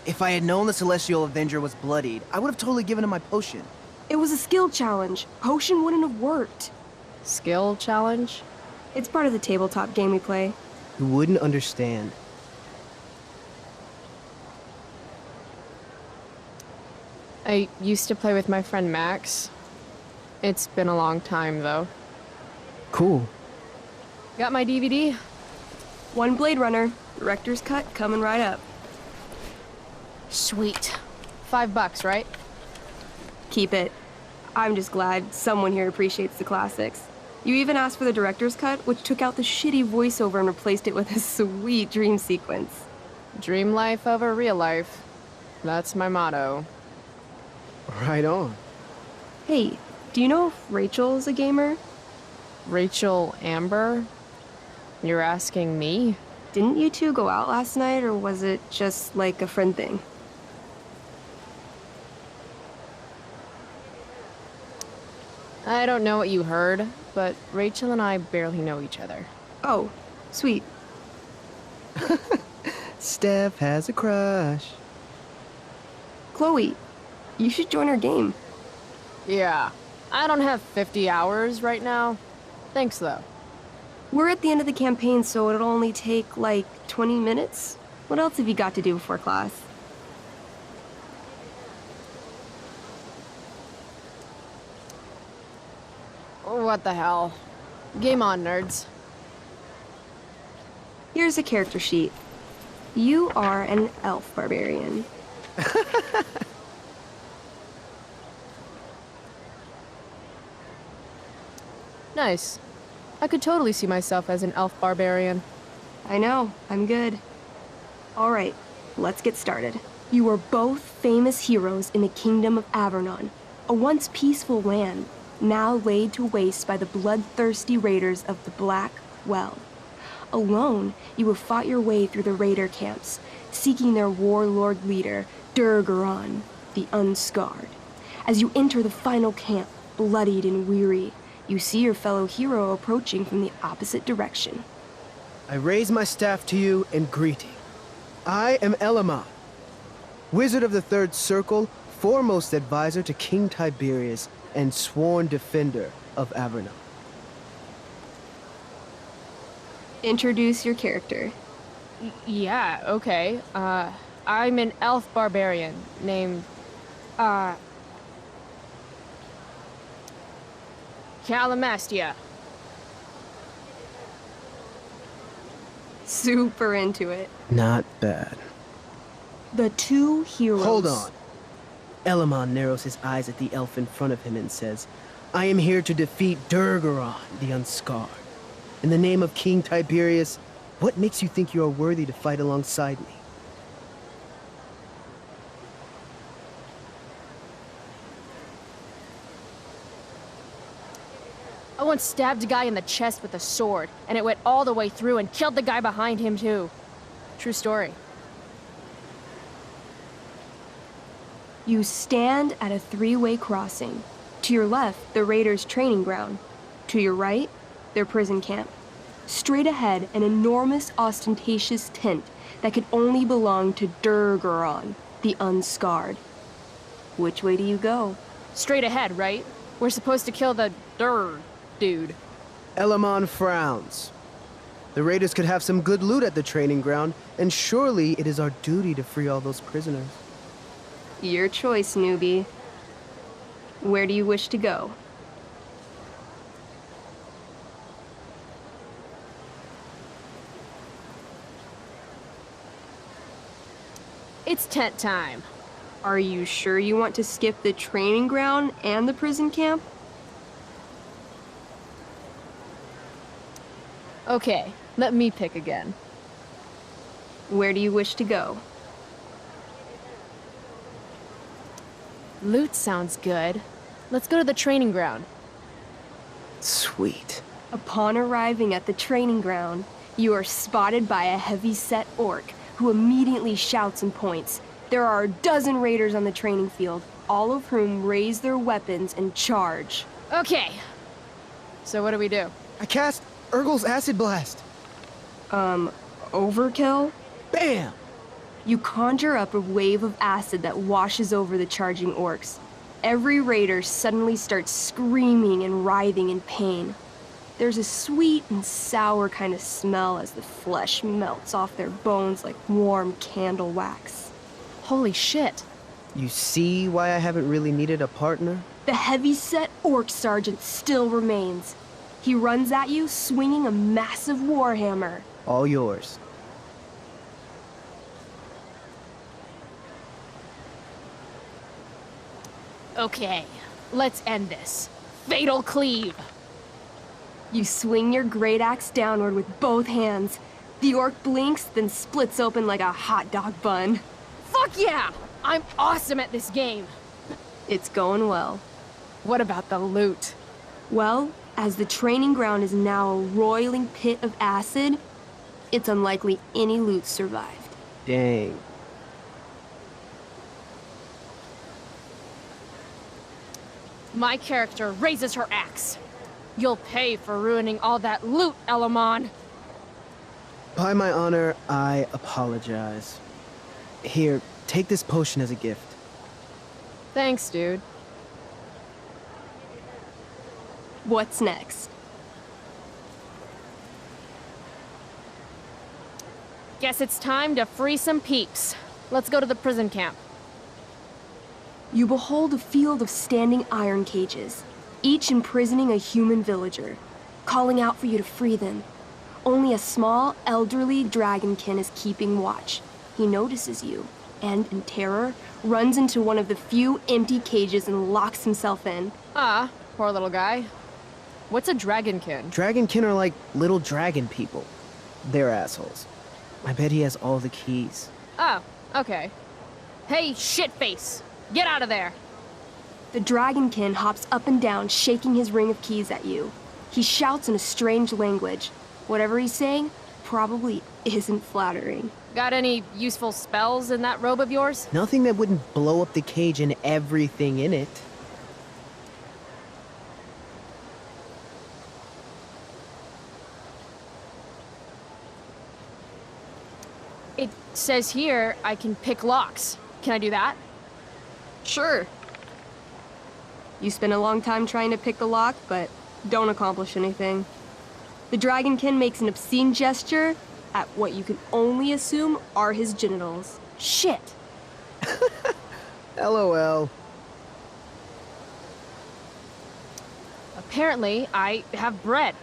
If I had known the Celestial Avenger was bloodied, I would have totally given him my potion. It was a skill challenge. Potion wouldn't have worked. Skill challenge? It's part of the tabletop game we play. You wouldn't understand. I used to play with my friend Max. It's been a long time, though. Cool. Got my DVD? One Blade Runner, director's cut coming right up. Sweet. $5, right? Keep it. I'm just glad someone here appreciates the classics. You even asked for the director's cut, which took out the shitty voiceover and replaced it with a sweet dream sequence. Dream life over real life. That's my motto. Right on. Hey, do you know if Rachel's a gamer? Rachel Amber? You're asking me? Didn't you two go out last night, or was it just like a friend thing? I don't know what you heard, but Rachel and I barely know each other. Oh, sweet. Steph has a crush. Chloe, you should join our game. Yeah, I don't have 50 hours right now. Thanks, though. We're at the end of the campaign, so it'll only take, like, 20 minutes. What else have you got to do before class? What the hell? Game on, nerds. Here's a character sheet. You are an elf barbarian. Nice. I could totally see myself as an elf barbarian. I know, I'm good. Alright, let's get started. You are both famous heroes in the Kingdom of Avernon, a once peaceful land, now laid to waste by the bloodthirsty raiders of the Black Well. Alone, you have fought your way through the raider camps, seeking their warlord leader, Durgaron, the Unscarred. As you enter the final camp, bloodied and weary, you see your fellow hero approaching from the opposite direction. I raise my staff to you in greeting. I am Elamon, Wizard of the Third Circle, foremost advisor to King Tiberius, and sworn defender of Avernon. Introduce your character. Yeah, okay. I'm an elf barbarian named, Calamastia. Super into it. Not bad. The two heroes. Hold on. Elamon narrows his eyes at the elf in front of him and says, I am here to defeat Durgaron, the Unscarred. In the name of King Tiberius, what makes you think you are worthy to fight alongside me? I once stabbed a guy in the chest with a sword, and it went all the way through and killed the guy behind him, too. True story. You stand at a three-way crossing. To your left, the raiders' training ground. To your right, their prison camp. Straight ahead, an enormous, ostentatious tent that could only belong to Durgaron, the Unscarred. Which way do you go? Straight ahead, right? We're supposed to kill the dude. Elamon frowns. The raiders could have some good loot at the training ground, and surely it is our duty to free all those prisoners. Your choice, newbie. Where do you wish to go? It's tent time. Are you sure you want to skip the training ground and the prison camp? Okay, let me pick again. Where do you wish to go? Loot sounds good. Let's go to the training ground. Sweet. Upon arriving at the training ground, you are spotted by a heavy-set orc who immediately shouts and points. There are a dozen raiders on the training field, all of whom raise their weapons and charge. Okay. So what do we do? I cast Urgel's Acid Blast. Overkill? Bam! You conjure up a wave of acid that washes over the charging orcs. Every raider suddenly starts screaming and writhing in pain. There's a sweet and sour kind of smell as the flesh melts off their bones like warm candle wax. Holy shit. You see why I haven't really needed a partner? The heavy-set orc sergeant still remains. He runs at you swinging a massive warhammer. All yours. Okay, let's end this. Fatal cleave. You swing your great axe downward with both hands. The orc blinks, then splits open like a hot dog bun. Fuck yeah! I'm awesome at this game. It's going well. What about the loot? Well, as the training ground is now a roiling pit of acid, it's unlikely any loot survived. Dang. My character raises her axe. You'll pay for ruining all that loot, Elamon. By my honor, I apologize. Here, take this potion as a gift. Thanks, dude. What's next? Guess it's time to free some peeps. Let's go to the prison camp. You behold a field of standing iron cages, each imprisoning a human villager, calling out for you to free them. Only a small, elderly dragonkin is keeping watch. He notices you, and in terror, runs into one of the few empty cages and locks himself in. Ah, poor little guy. What's a dragonkin? Dragonkin are like little dragon people. They're assholes. I bet he has all the keys. Oh, okay. Hey, shitface! Get out of there! The dragonkin hops up and down, shaking his ring of keys at you. He shouts in a strange language. Whatever he's saying probably isn't flattering. Got any useful spells in that robe of yours? Nothing that wouldn't blow up the cage and everything in it. It says here I can pick locks. Can I do that? Sure. You spend a long time trying to pick the lock, but don't accomplish anything. The dragonkin makes an obscene gesture at what you can only assume are his genitals. Shit! LOL. Apparently, I have bread.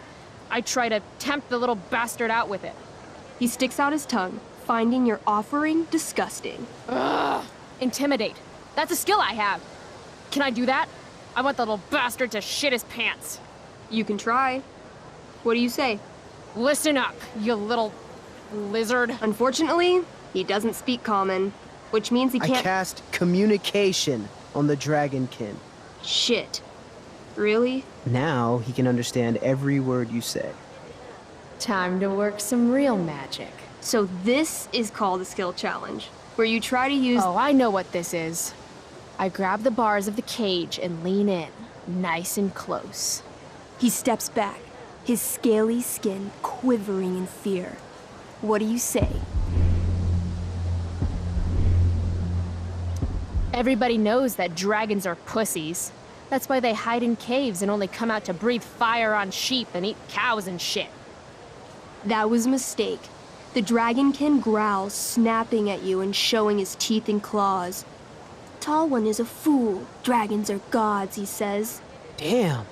I try to tempt the little bastard out with it. He sticks out his tongue, finding your offering disgusting. Ugh! Intimidate. That's a skill I have. Can I do that? I want the little bastard to shit his pants. You can try. What do you say? Listen up, you little lizard. Unfortunately, he doesn't speak common, which means he I can't— cast communication on the dragonkin. Shit. Really? Now he can understand every word you say. Time to work some real magic. So this is called a skill challenge, where you try to use— Oh, I know what this is. I grab the bars of the cage and lean in, nice and close. He steps back, his scaly skin quivering in fear. What do you say? Everybody knows that dragons are pussies. That's why they hide in caves and only come out to breathe fire on sheep and eat cows and shit. That was a mistake. The dragonkin growls, snapping at you and showing his teeth and claws. Tall One is a fool. Dragons are gods, he says. Damn.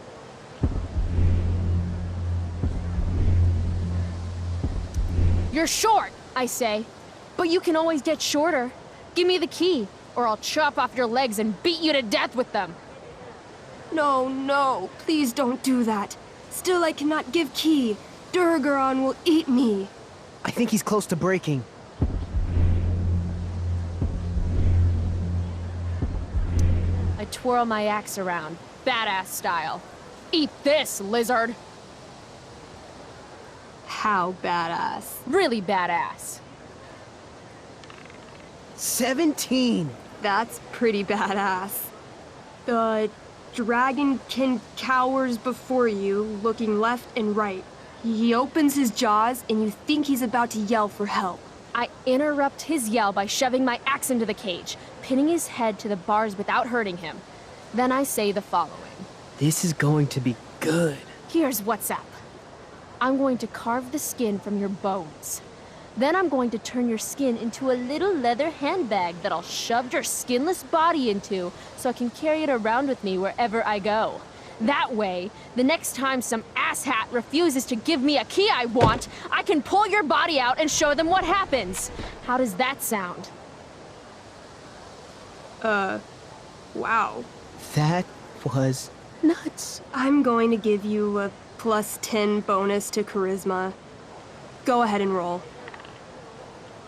You're short, I say. But you can always get shorter. Give me the key, or I'll chop off your legs and beat you to death with them. No, no, please don't do that. Still, I cannot give key. Durgaron will eat me. I think he's close to breaking. I twirl my axe around, badass style. Eat this, lizard! How badass. Really badass. 17! That's pretty badass. The dragonkin cowers before you, looking left and right. He opens his jaws, and you think he's about to yell for help. I interrupt his yell by shoving my axe into the cage, pinning his head to the bars without hurting him. Then I say the following. This is going to be good. Here's what's up. I'm going to carve the skin from your bones. Then I'm going to turn your skin into a little leather handbag that I'll shove your skinless body into so I can carry it around with me wherever I go. That way, the next time some asshat refuses to give me a key I want, I can pull your body out and show them what happens. How does that sound? Wow. That was nuts. I'm going to give you a +10 bonus to charisma. Go ahead and roll.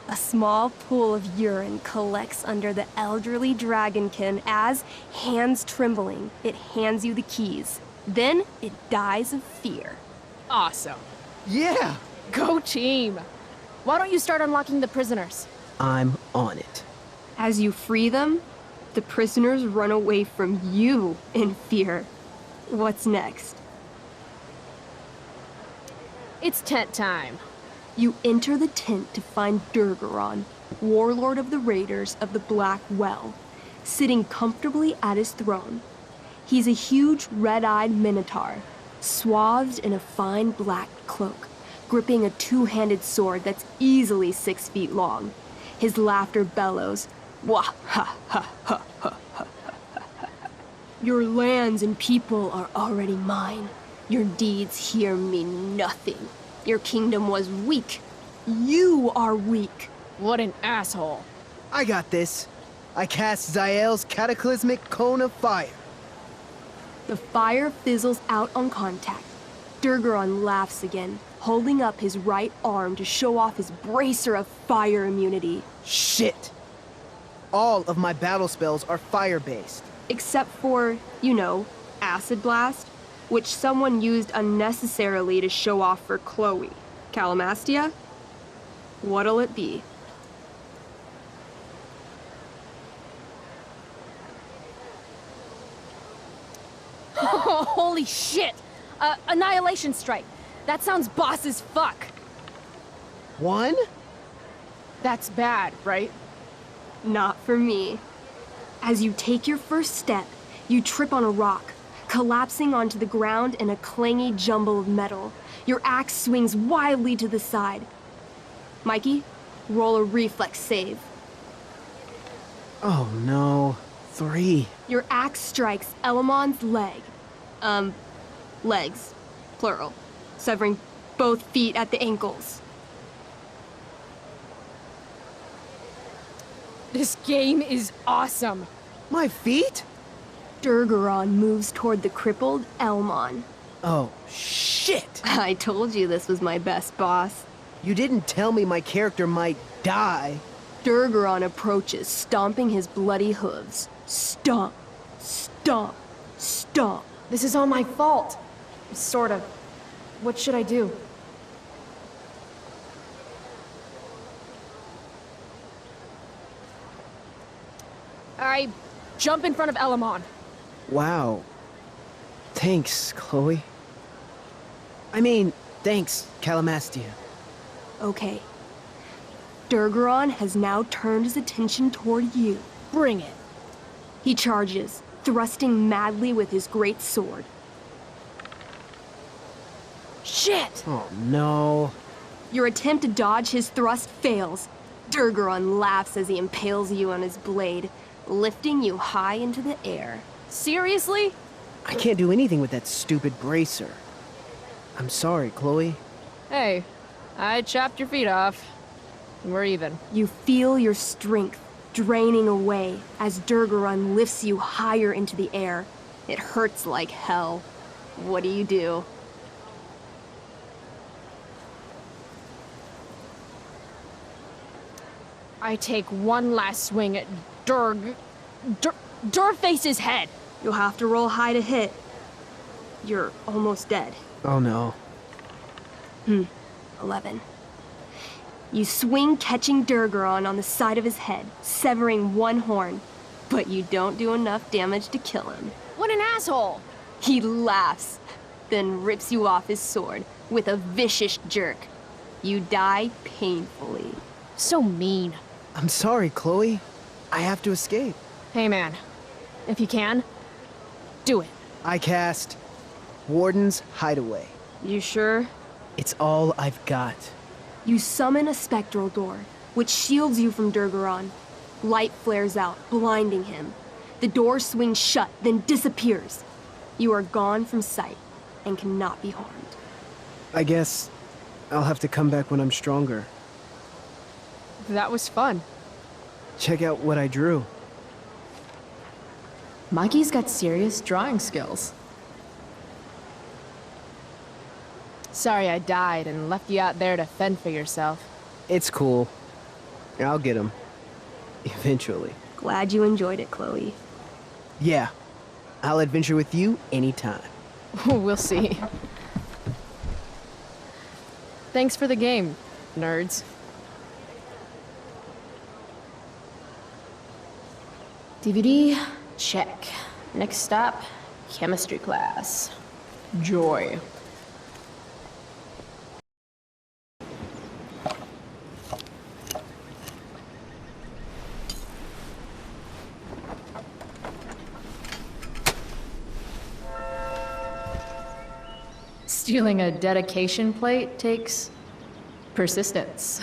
A small pool of urine collects under the elderly dragonkin as, hands trembling, it hands you the keys. Then it dies of fear. Awesome. Yeah! Go team. Why don't you start unlocking the prisoners? I'm on it. As you free them, the prisoners run away from you in fear. What's next? It's tent time. You enter the tent to find Durgaron, warlord of the Raiders of the Black Well, sitting comfortably at his throne. He's a huge red-eyed minotaur, swathed in a fine black cloak, gripping a two-handed sword that's easily 6 feet long. His laughter bellows, "Wah ha ha ha ha ha ha. Your lands and people are already mine. Your deeds here mean nothing. Your kingdom was weak. You are weak." What an asshole. I got this. I cast Zael's cataclysmic cone of fire. The fire fizzles out on contact. Durgaron laughs again, holding up his right arm to show off his bracer of fire immunity. Shit! All of my battle spells are fire-based. Except for, you know, Acid Blast, which someone used unnecessarily to show off for Chloe. Calamastia? What'll it be? Holy shit! Annihilation Strike. That sounds boss as fuck. 1? That's bad, right? Not for me. As you take your first step, you trip on a rock, collapsing onto the ground in a clangy jumble of metal. Your axe swings wildly to the side. Mikey, roll a reflex save. Oh no. 3. Your axe strikes Elamon's leg. Legs. Plural. Severing both feet at the ankles. This game is awesome. My feet? Durgaron moves toward the crippled Elmon. Oh, shit! I told you this was my best boss. You didn't tell me my character might die. Durgaron approaches, stomping his bloody hooves. Stomp, stomp, stomp. This is all my fault. Sort of. What should I do? I jump in front of Elamon. Wow. Thanks, Chloe. I mean, thanks, Calamastia. Okay. Durgaron has now turned his attention toward you. Bring it. He charges, thrusting madly with his great sword. Shit! Oh no. Your attempt to dodge his thrust fails. Durgaron laughs as he impales you on his blade, lifting you high into the air. Seriously? I can't do anything with that stupid bracer. I'm sorry, Chloe. Hey, I chopped your feet off. We're even. You feel your strength draining away as Durgaron lifts you higher into the air. It hurts like hell. What do? I take one last swing at Durface's head. You'll have to roll high to hit. You're almost dead. Oh no. 11. You swing, catching Durgaron on the side of his head, severing one horn, but you don't do enough damage to kill him. What an asshole! He laughs, then rips you off his sword with a vicious jerk. You die painfully. So mean. I'm sorry, Chloe. I have to escape. Hey man, if you can, do it. I cast Warden's Hideaway. You sure? It's all I've got. You summon a spectral door, which shields you from Durgaron. Light flares out, blinding him. The door swings shut, then disappears. You are gone from sight and cannot be harmed. I guess I'll have to come back when I'm stronger. That was fun. Check out what I drew. Mikey's got serious drawing skills. Sorry I died and left you out there to fend for yourself. It's cool. I'll get him. Eventually. Glad you enjoyed it, Chloe. Yeah. I'll adventure with you anytime. We'll see. Thanks for the game, nerds. DVD, check. Next stop, chemistry class. Joy. Stealing a dedication plate takes persistence.